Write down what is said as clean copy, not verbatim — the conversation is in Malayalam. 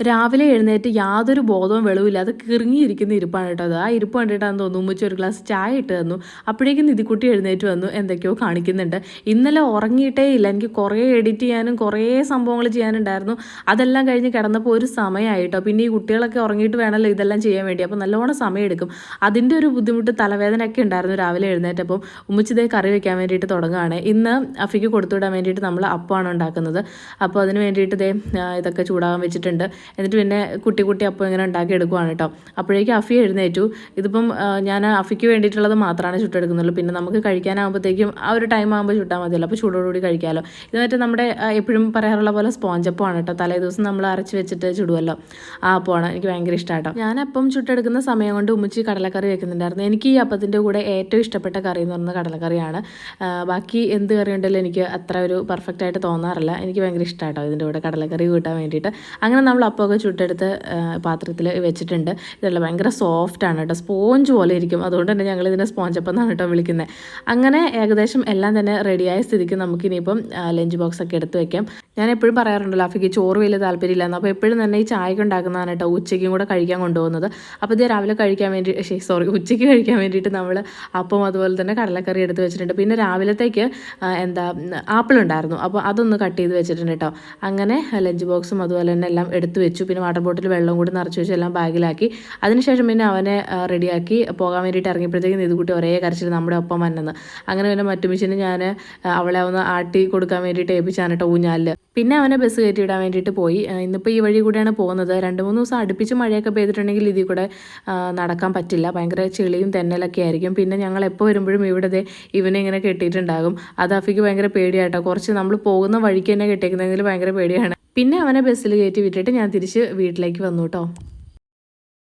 രാവിലെ എഴുന്നേറ്റ് യാതൊരു ബോധവും വെളിവില്ലാതെ കിറങ്ങിയിരിക്കുന്ന ഇരിപ്പാണ് കേട്ടോ അത്. ആ ഇരിപ്പ് കണ്ടിട്ടാന്ന് തോന്നുന്നു ഉമ്മച്ചി ഒരു ഗ്ലാസ് ചായ ഇട്ട് തന്നു. അപ്പോഴേക്കും നിധിക്കുട്ടി എഴുന്നേറ്റ് വന്നു, എന്തൊക്കെയോ കാണിക്കുന്നുണ്ട്. ഇന്നലെ ഉറങ്ങിയിട്ടേ ഇല്ല, എനിക്ക് കുറേ എഡിറ്റ് ചെയ്യാനും കുറേ സംഭവങ്ങൾ ചെയ്യാനുണ്ടായിരുന്നു. അതെല്ലാം കഴിഞ്ഞ് കിടന്നപ്പോൾ ഒരു സമയമായിട്ടോ. പിന്നെ ഈ കുട്ടികളൊക്കെ ഉറങ്ങിയിട്ട് വേണമല്ലോ ഇതെല്ലാം ചെയ്യാൻ വേണ്ടി, അപ്പോൾ നല്ലോണം സമയമെടുക്കും. അതിൻ്റെ ഒരു ബുദ്ധിമുട്ട്, തലവേദനയൊക്കെ ഉണ്ടായിരുന്നു രാവിലെ എഴുന്നേറ്റപ്പം. ഉമ്മച്ചിതേ കറി വെക്കാൻ വേണ്ടിയിട്ട് തുടങ്ങുകയാണ്. ഇന്ന് അഫിക്ക് കൊടുത്തുവിടാൻ വേണ്ടിയിട്ട് നമ്മൾ അപ്പമാണ് ഉണ്ടാക്കുന്നത്. അപ്പോൾ അതിന് വേണ്ടിയിട്ട് ഇതൊക്കെ ചൂടാകാൻ വെച്ചിട്ടുണ്ട്. എന്നിട്ട് പിന്നെ കുട്ടി അപ്പം ഇങ്ങനെ ഉണ്ടാക്കി എടുക്കുവാണ് കേട്ടോ. അപ്പോഴേക്കും അഫി എഴുന്നേറ്റു. ഇതിപ്പം ഞാൻ അഫിക്ക് വേണ്ടിയിട്ടുള്ളത് മാത്രമാണ് ചുട്ടെടുക്കുന്നുള്ളൂ. പിന്നെ നമുക്ക് കഴിക്കാനാകുമ്പോഴത്തേക്കും ആ ഒരു ടൈം ആകുമ്പോൾ ചുട്ടാൽ മതിയല്ലോ, അപ്പോൾ ചൂടോടുകൂടി കഴിക്കാമല്ലോ. ഇത് മറ്റേ നമ്മുടെ എപ്പോഴും പറയാറുള്ള പോലെ സ്പോഞ്ചപ്പമാണ് കേട്ടോ. തലേ ദിവസം നമ്മൾ അരച്ച് വെച്ചിട്ട് ചുടുമല്ലോ, ആ അപ്പമാണ്. എനിക്ക് ഭയങ്കര ഇഷ്ടമാട്ടോ. ഞാൻ അപ്പം ചുട്ടെടുക്കുന്ന സമയം കൊണ്ട് ഉമ്മച്ചി കടലക്കറി വെക്കുന്നുണ്ടായിരുന്നു. എനിക്ക് ഈ അപ്പത്തിൻ്റെ കൂടെ ഏറ്റവും ഇഷ്ടപ്പെട്ട കറി എന്ന് പറയുന്നത് കടലക്കറിയാണ്. ബാക്കി എന്ത് കറി ഉണ്ടെങ്കിലും എനിക്ക് അത്ര ഒരു പെർഫെക്റ്റ് ആയിട്ട് തോന്നാറില്ല. എനിക്ക് ഭയങ്കര ഇഷ്ടമാട്ടോ ഇതിൻ്റെ കൂടെ കടലക്കറി കൂട്ടാൻ വേണ്ടിയിട്ട്. അങ്ങനെ നമ്മൾ അപ്പമൊക്കെ ചുട്ടെടുത്ത് പാത്രത്തിൽ വെച്ചിട്ടുണ്ട്. ഇതെല്ലാം ഭയങ്കര സോഫ്റ്റാണ് കേട്ടോ, സ്പോഞ്ച് പോലെ ഇരിക്കും. അതുകൊണ്ട് തന്നെ ഞങ്ങൾ ഇതിനെ സ്പോഞ്ചപ്പം എന്നാണ് കേട്ടോ വിളിക്കുന്നത്. അങ്ങനെ ഏകദേശം എല്ലാം തന്നെ റെഡിയായ സ്ഥിതിക്ക് നമുക്കിനിയിപ്പം ലഞ്ച് ബോക്സൊക്കെ എടുത്ത് വെക്കാം. ഞാൻ എപ്പോഴും പറയാറുണ്ടല്ലോ അഫിക്ക് ചോറ് വലിയ താല്പര്യമില്ലാന്ന്. അപ്പോൾ എപ്പോഴും തന്നെ ഈ ചായക്ക് ഉണ്ടാക്കുന്നതാണ് കേട്ടോ ഉച്ചയ്ക്കും കൂടെ കഴിക്കാൻ കൊണ്ടുപോകുന്നത്. അപ്പോൾ ഇത് രാവിലെ കഴിക്കാൻ വേണ്ടി ഉച്ചയ്ക്ക് കഴിക്കാൻ വേണ്ടിയിട്ട് നമ്മൾ അപ്പം അതുപോലെ തന്നെ കടലക്കറി എടുത്ത് വെച്ചിട്ടുണ്ട്. പിന്നെ രാവിലത്തേക്ക് ആപ്പിൾ ഉണ്ടായിരുന്നു, അപ്പോൾ അതൊന്ന് കട്ട് ചെയ്ത് വെച്ചിട്ടുണ്ട് കേട്ടോ. അങ്ങനെ ലഞ്ച് ബോക്സും അതുപോലെ തന്നെ എല്ലാം എടുത്ത് വെച്ചു. പിന്നെ വാട്ടർ ബോട്ടിൽ വെള്ളം കൂടി നിറച്ച് വെച്ച് എല്ലാം ബാഗിലാക്കി. അതിനുശേഷം പിന്നെ അവനെ റെഡിയാക്കി പോകാൻ വേണ്ടിയിട്ട് ഇറങ്ങിയപ്പോഴത്തേക്കും നിധിക്കുട്ടി ഒരേ കരച്ചിൽ നമ്മുടെ ഒപ്പം വന്നെന്ന്. അങ്ങനെ പിന്നെ മറ്റു മിഷീന് ഞാൻ അവളെ ഒന്ന് ആട്ടി കൊടുക്കാൻ വേണ്ടിയിട്ട് ഏൽപ്പിച്ചാണ് കേട്ടോ ഊഞ്ഞാലിൽ. പിന്നെ അവനെ ബസ് കയറ്റി വിടാൻ വേണ്ടിയിട്ട് പോയി. ഇന്നിപ്പോൾ ഈ വഴി കൂടെയാണ് പോകുന്നത്. 2-3 ദിവസം അടുപ്പിച്ച് മഴയൊക്കെ പെയ്തിട്ടുണ്ടെങ്കിൽ ഇതിൽ കൂടെ നടക്കാൻ പറ്റില്ല, ഭയങ്കര ചെളിയും തെന്നലൊക്കെ ആയിരിക്കും. പിന്നെ ഞങ്ങൾ എപ്പോൾ വരുമ്പോഴും ഇവിടെ ഇവനെ ഇങ്ങനെ കെട്ടിയിട്ടുണ്ടാകും. അത് അഫിക്ക് ഭയങ്കര പേടിയാട്ടോ. കുറച്ച് നമ്മൾ പോകുന്ന വഴിക്ക് തന്നെ കെട്ടിയേക്കുന്നതിൽ ഭയങ്കര പേടിയാണ്. പിന്നെ അവനെ ബസ്സിൽ കയറ്റി വിട്ടിട്ട് ഞാൻ തിരിച്ച് വീട്ടിലേക്ക് വന്നു കേട്ടോ.